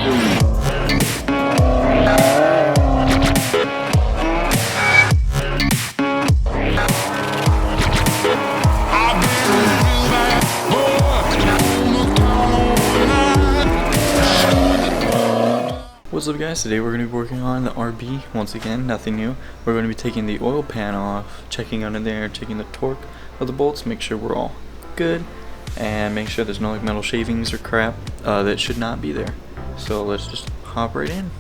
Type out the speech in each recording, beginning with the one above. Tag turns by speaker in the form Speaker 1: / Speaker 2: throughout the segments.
Speaker 1: What's up guys, today we're going to be working on the RB, once again, nothing new. We're going to be taking the oil pan off, checking under there, checking the torque of the bolts, make sure we're all good, and make sure there's no like metal shavings or crap that should not be there. So let's just hop right in.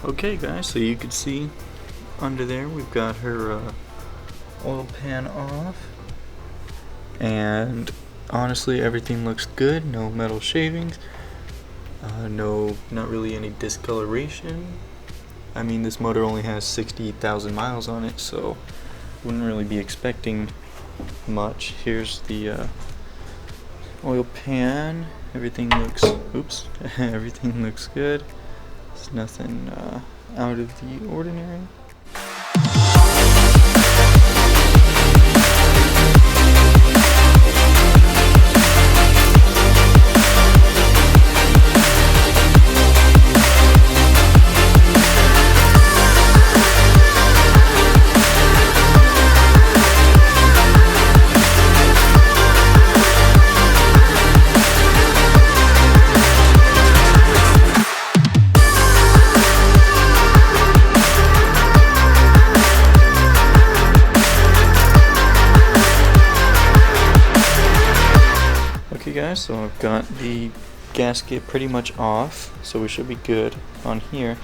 Speaker 1: Okay guys, so you can see under there we've got her oil pan off, and honestly everything looks good. No metal shavings, not really any discoloration. I mean, this motor only has 60,000 miles on it, so wouldn't really be expecting much. Here's the oil pan. Everything looks everything looks good. It's nothing out of the ordinary. Guys, so I've got the gasket pretty much off, so we should be good on here,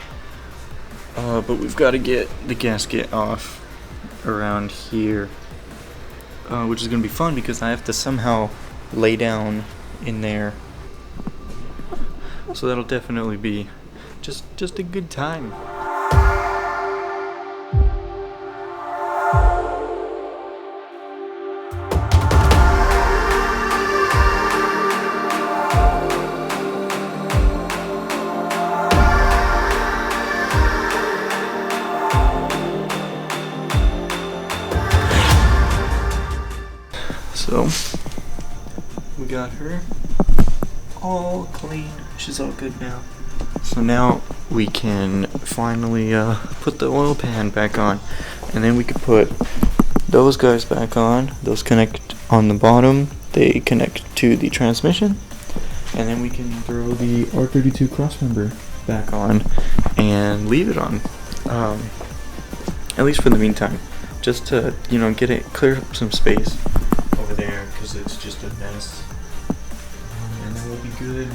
Speaker 1: but we've got to get the gasket off around here, which is going to be fun because I have to somehow lay down in there, so that'll definitely be just a good time. So we got her all clean. She's all good now. So now we can finally put the oil pan back on, and then we can put those guys back on. Those connect on the bottom. They connect to the transmission, and then we can throw the R32 crossmember back on and leave it on, at least for the meantime, just to get it, clear up some space there, because it's just a mess, and then we'll be good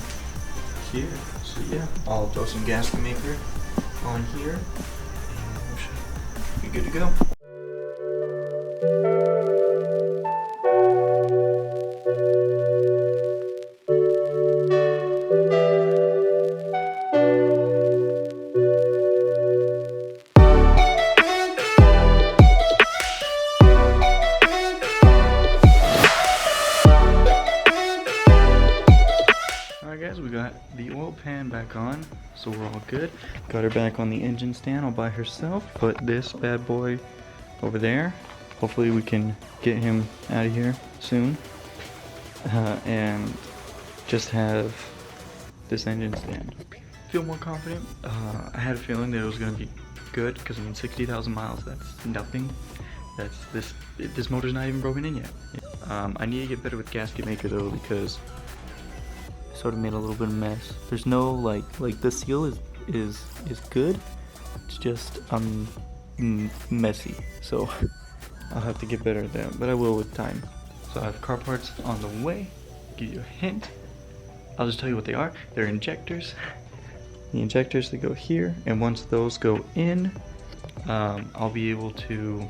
Speaker 1: here. So yeah, I'll throw some gasket maker on here and we should be good to go. We got the oil pan back on, so we're all good. Got her back on the engine stand all by herself. Put this bad boy over there. Hopefully we can get him out of here soon, and just have this engine stand. Feel more confident. I had a feeling that it was going to be good, because I mean 60,000 miles, that's nothing. this motor's not even broken in yet. I need to get better with gasket maker though, because I sort of made a little bit of mess. There's no like the seal is good. It's just messy. So I'll have to get better at that, but I will with time. So I have car parts on the way. Give you a hint. I'll just tell you what they are. They're injectors. The injectors that go here, and once those go in, I'll be able to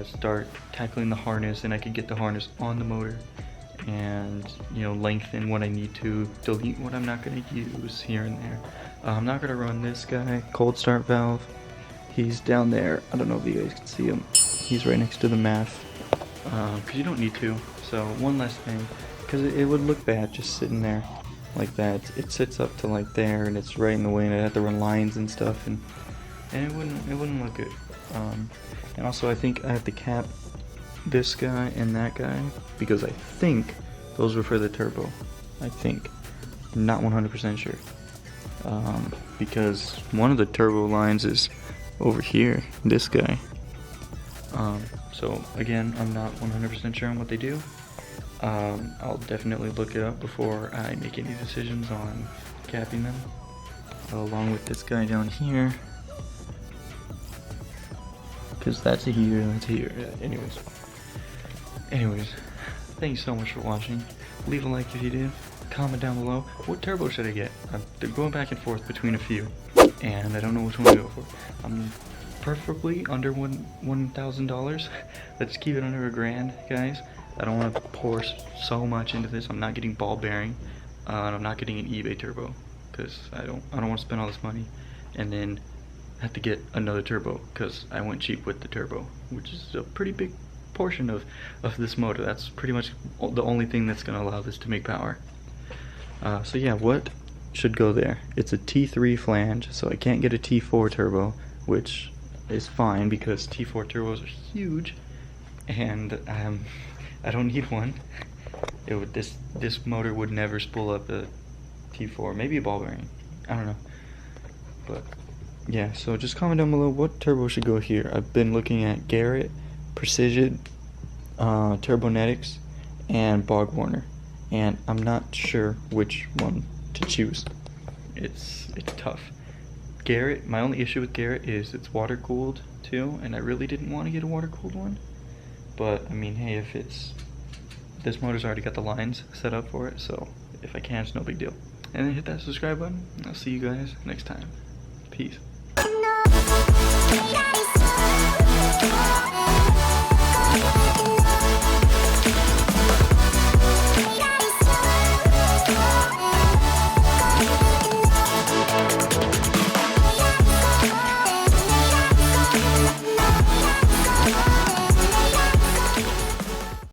Speaker 1: start tackling the harness, and I can get the harness on the motor and, you know, lengthen what I need to, delete what I'm not going to use here and there. I'm not going to run this guy, cold start valve. He's down there. I don't know if you guys can see him. He's right next to the MAF, because you don't need to. So one last thing, because it would look bad just sitting there like that. It sits up to like there, and it's right in the way, and I have to run lines and stuff, and it wouldn't look good. And also I think I have to cap this guy and that guy, because I think those were for the turbo. I think. I'm not 100% sure. Because one of the turbo lines is over here, this guy. So again, I'm not 100% sure on what they do. I'll definitely look it up before I make any decisions on capping them. Along with this guy down here. Because that's a heater, that's a heater. Anyways, thank you so much for watching. Leave a like if you did. Comment down below. What turbo should I get? I'm going back and forth between a few, and I don't know which one to go for. I'm preferably under $1,000. Let's keep it under $1,000, guys. I don't want to pour so much into this. I'm not getting ball bearing, and I'm not getting an eBay turbo, because I don't want to spend all this money and then have to get another turbo, because I went cheap with the turbo, which is a pretty big portion of this motor. That's pretty much the only thing that's going to allow this to make power. So yeah, what should go there? It's a T3 flange, so I can't get a T4 turbo, which is fine because T4 turbos are huge, and I don't need one. This motor would never spool up a T4, maybe a ball bearing, I don't know. But yeah, so just comment down below what turbo should go here. I've been looking at Garrett, Precision, Turbonetics, and Bog Warner, and I'm not sure which one to choose. It's tough. Garrett, my only issue with Garrett is it's water cooled too, and I really didn't want to get a water cooled one. But I mean, hey, if this motor's already got the lines set up for it, so if I can, it's no big deal. And then hit that subscribe button. I'll see you guys next time. Peace.